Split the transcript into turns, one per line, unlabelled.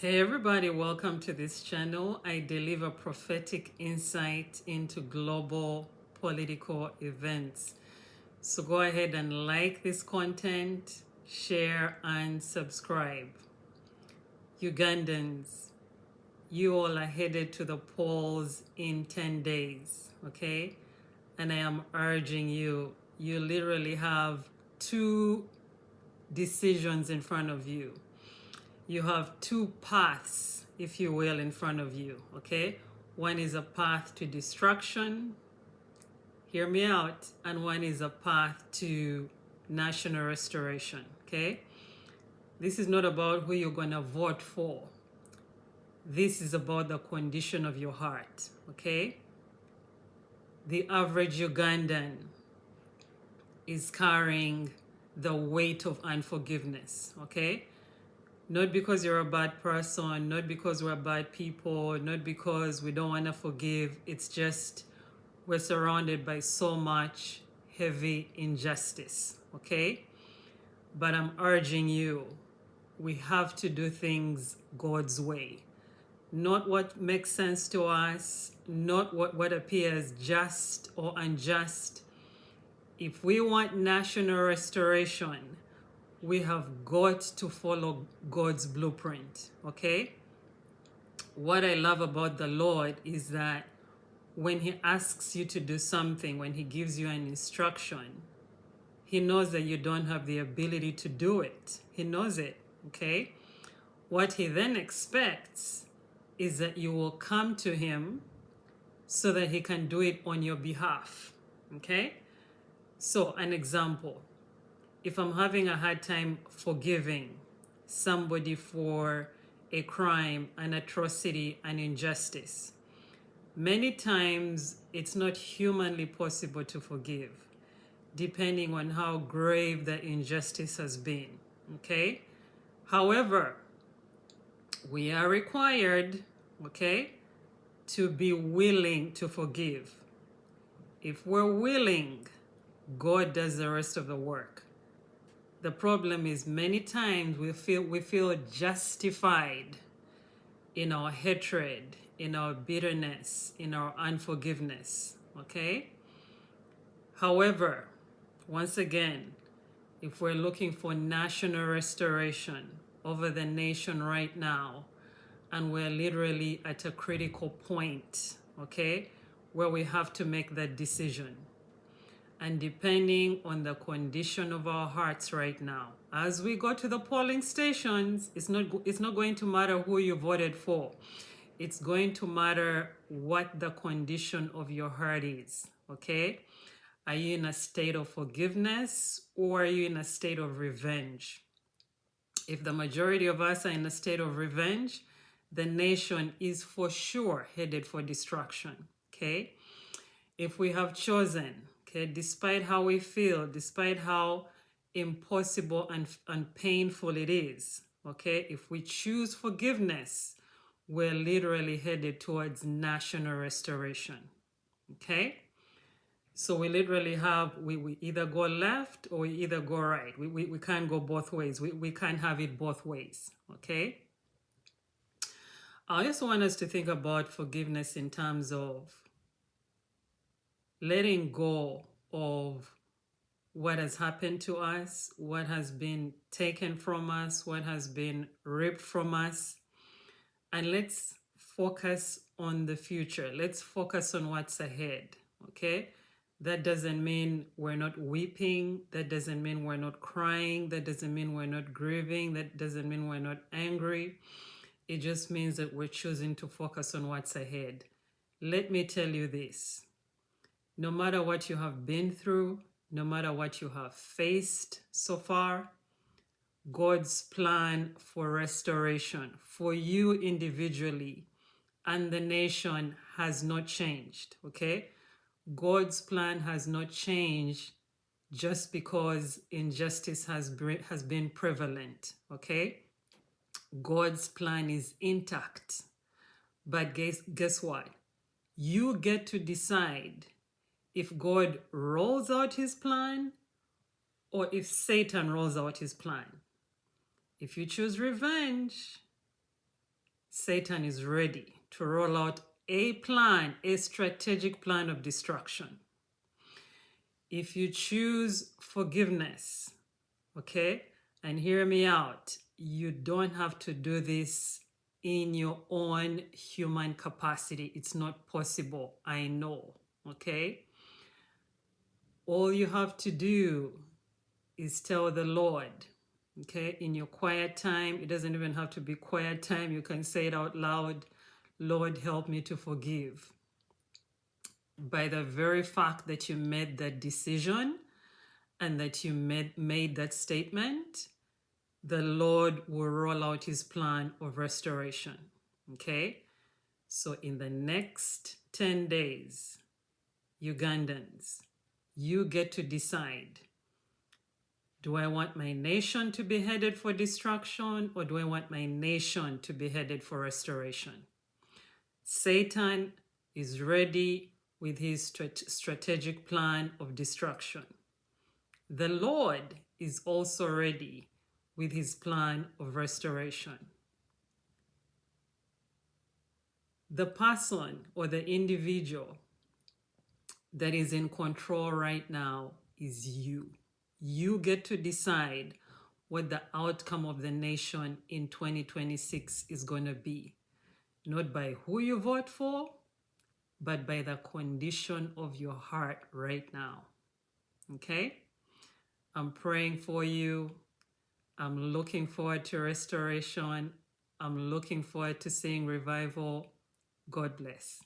Hey everybody, welcome to this channel. I deliver prophetic insight into global political events. So go ahead and like this content, share and subscribe. Ugandans, you all are headed to the polls in 10 days, okay? And I am urging you, you literally have two decisions in front of you. You have two paths, if you will, in front of you, okay? One is a path to destruction, hear me out, and one is a path to national restoration, okay? This is not about who you're gonna vote for. This is about the condition of your heart, okay? The average Ugandan is carrying the weight of unforgiveness, okay? Not because you're a bad person, not because we're bad people, not because we don't want to forgive. It's just we're surrounded by so much heavy injustice, okay? But I'm urging you, we have to do things God's way. Not what makes sense to us, not what appears just or unjust. If we want national restoration, we have got to follow God's blueprint, okay? What I love about the Lord is that when He asks you to do something, when He gives you an instruction, He knows that you don't have the ability to do it. He knows it, okay? What He then expects is that you will come to Him so that He can do it on your behalf, okay? So, an example. If I'm having a hard time forgiving somebody for a crime, an atrocity, an injustice, many times it's not humanly possible to forgive, depending on how grave the injustice has been, okay? However, we are required, okay, to be willing to forgive. If we're willing, God does the rest of the work. The problem is many times we feel justified in our hatred, in our bitterness, in our unforgiveness, okay? However, once again, if we're looking for national restoration over the nation right now, and we're literally at a critical point, okay, where we have to make that decision. And depending on the condition of our hearts right now, as we go to the polling stations, it's not going to matter who you voted for. It's going to matter what the condition of your heart is, okay? Are you in a state of forgiveness or are you in a state of revenge? If the majority of us are in a state of revenge, the nation is for sure headed for destruction, okay? If we have chosen, okay, despite how we feel, despite how impossible and painful it is, okay, if we choose forgiveness, we're literally headed towards national restoration, okay? So we literally have, we either go left or we either go right. We can't go both ways. We can't have it both ways, okay? I also want us to think about forgiveness in terms of letting go of what has happened to us, what has been taken from us, what has been ripped from us. And let's focus on the future. Let's focus on what's ahead, okay? That doesn't mean we're not weeping. That doesn't mean we're not crying. That doesn't mean we're not grieving. That doesn't mean we're not angry. It just means that we're choosing to focus on what's ahead. Let me tell you this. No matter what you have been through, no matter what you have faced so far, God's plan for restoration for you individually and the nation has not changed, okay? God's plan has not changed just because injustice has been prevalent, okay? God's plan is intact. But guess what? You get to decide if God rolls out his plan or if Satan rolls out his plan. If you choose revenge, Satan is ready to roll out a plan, a strategic plan of destruction. If you choose forgiveness, okay, and hear me out, you don't have to do this in your own human capacity. It's not possible, I know, okay? All you have to do is tell the Lord, okay, in your quiet time. It doesn't even have to be quiet time. You can say it out loud. Lord, help me to forgive. By the very fact that you made that decision and that you made that statement, the Lord will roll out his plan of restoration. Okay? So in the next 10 days, Ugandans, you get to decide, do I want my nation to be headed for destruction, or do I want my nation to be headed for restoration? Satan is ready with his strategic plan of destruction. The Lord is also ready with his plan of restoration. The person or the individual that is in control right now is you. You get to decide what the outcome of the nation in 2026 is going to be. Not by who you vote for, but by the condition of your heart right now. Okay? I'm praying for you. I'm looking forward to restoration. I'm looking forward to seeing revival. God bless.